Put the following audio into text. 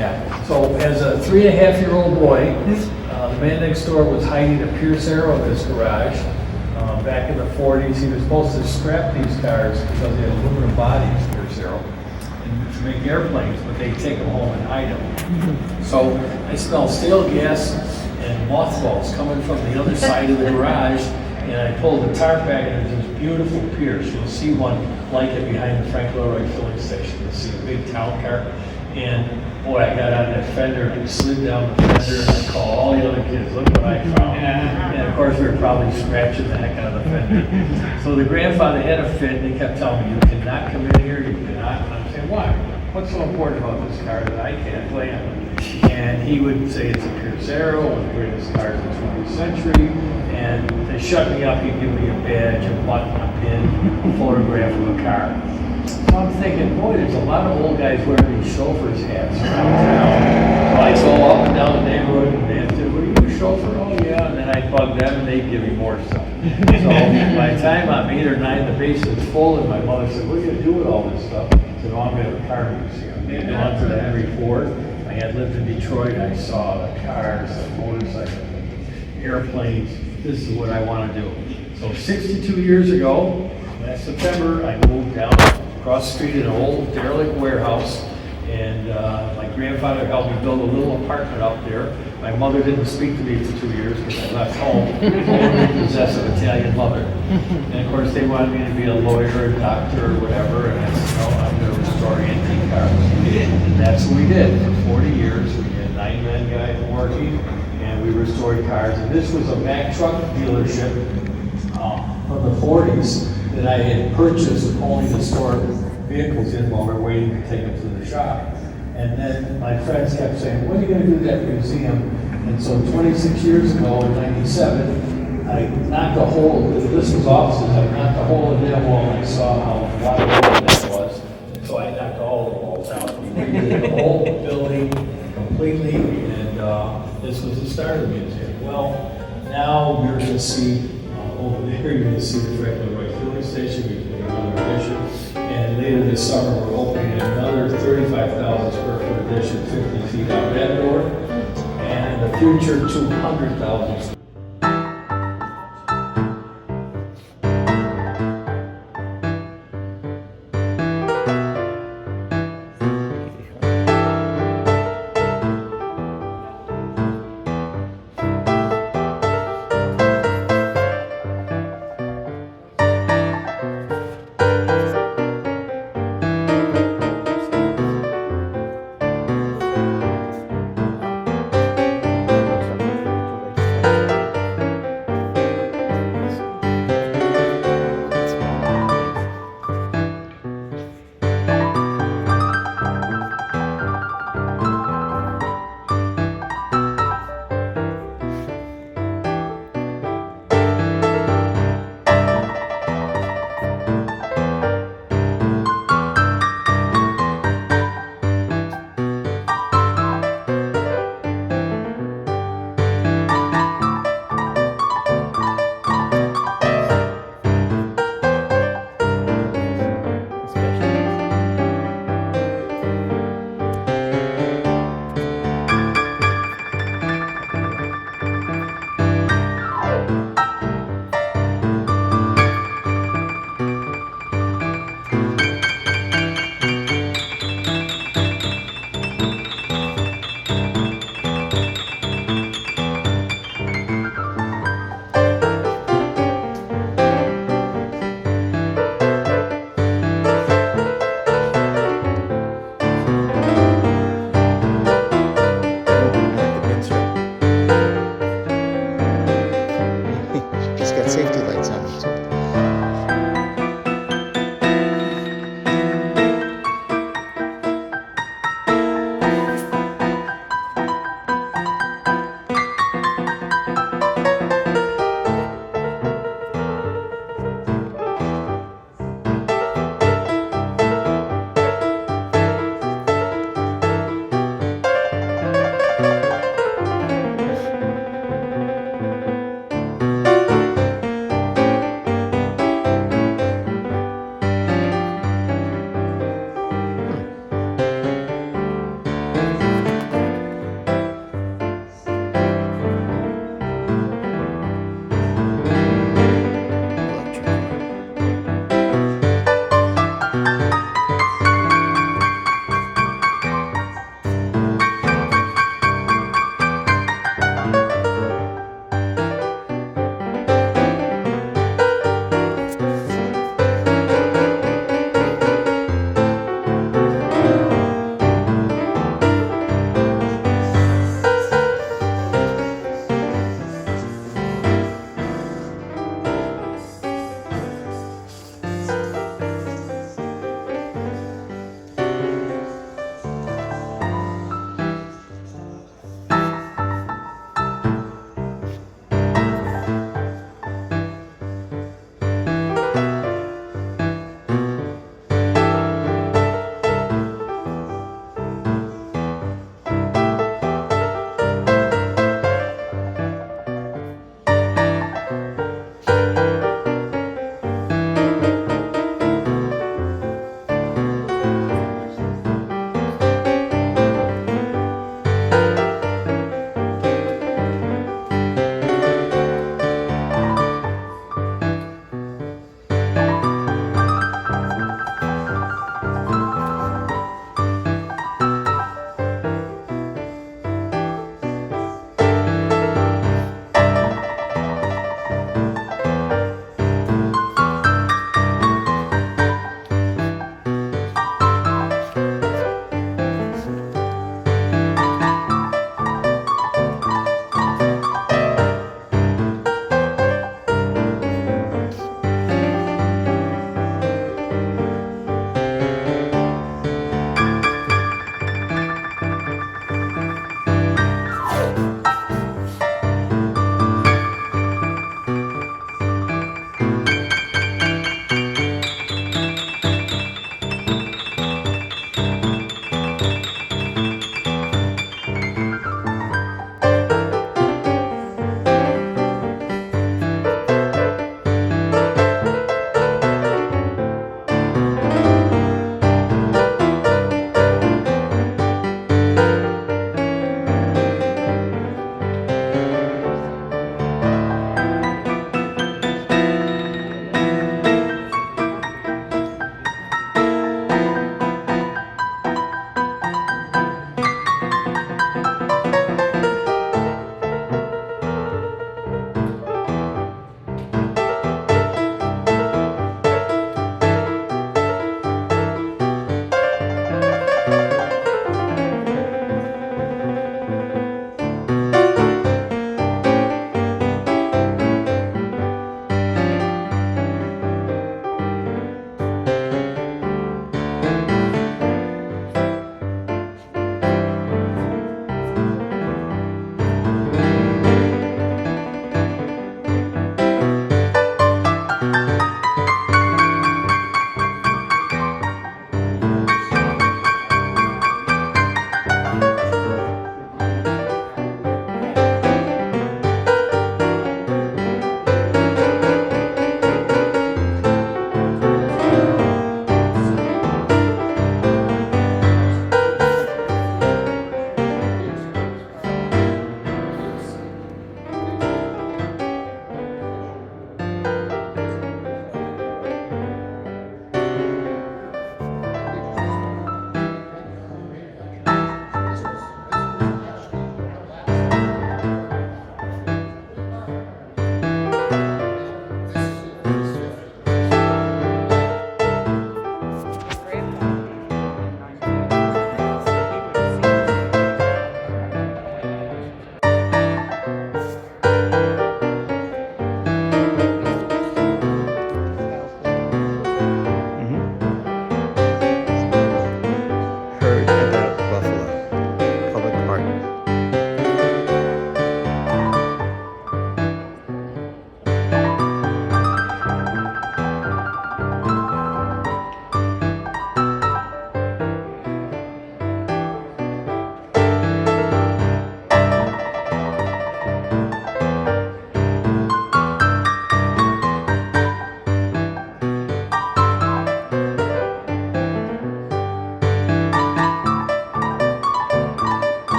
Yeah, so as a 3.5-year-old boy, the man next door was hiding a Pierce Arrow in his garage. Back in the 40s, he was supposed to scrap these cars because they had aluminum bodies, Pierce Arrow, and to make airplanes, but they'd take them home and hide them. So I smell stale gas and mothballs coming from the other side of the garage, and I pulled the tarp back, and there's this beautiful Pierce. You'll see one like it behind the Frank Leroy filling station. You'll see a big town car. And boy, I got on that fender and slid down the fender, and I called all the other kids, look what I found. And of course, we were probably scratching the heck out of the fender. So the grandfather had a fit, and he kept telling me, you cannot come in here, you cannot. And I'm saying, why? What's so important about this car that I can't play on? And he would say it's a Pierce Arrow, one of the greatest cars of the 20th century. And to shut me up, he'd give me a badge, a button, a pin, a photograph of a car. So I'm thinking, boy, there's a lot of old guys wearing these chauffeur's hats around town. So I go up and down the neighborhood, and they said, were you a chauffeur? Oh, yeah. And then I'd bug them, and they'd give me more stuff. So by the time I'm 8 or 9, the basement's full, and my mother said, what are you going to do with all this stuff? I said, oh, I'm going to have a car museum. I'd gone to the Henry Ford. I had lived in Detroit. I saw the cars, the motorcycles, airplanes. This is what I want to do. So 62 years ago, last September, I moved down across the street in an old derelict warehouse, and my grandfather helped me build a little apartment up there. My mother didn't speak to me for 2 years because I left home, overly possessive Italian mother. And of course, they wanted me to be a lawyer, a doctor, or whatever, and I said, no, I'm going to restore antique cars. And that's what we did. For 40 years, we had 9 men guys working, and we restored cars. And this was a Mack truck dealership from the 40s that I had purchased only to store vehicles in while we were waiting to take them to the shop. And then my friends kept saying, when are you going to do that museum? And so 26 years ago, in 97, I knocked a hole, this was offices, I knocked a hole in that wall, and I saw how wide open that was. And so I knocked all the walls out. We redid the whole building completely, and this was the start of the museum. Well, now you're going to see, over there, you're going to see the Frank Leroy filling station. We're doing another addition. And later this summer, we're opening another 35,000 square foot addition, 50 feet out that door. And in the future, 200,000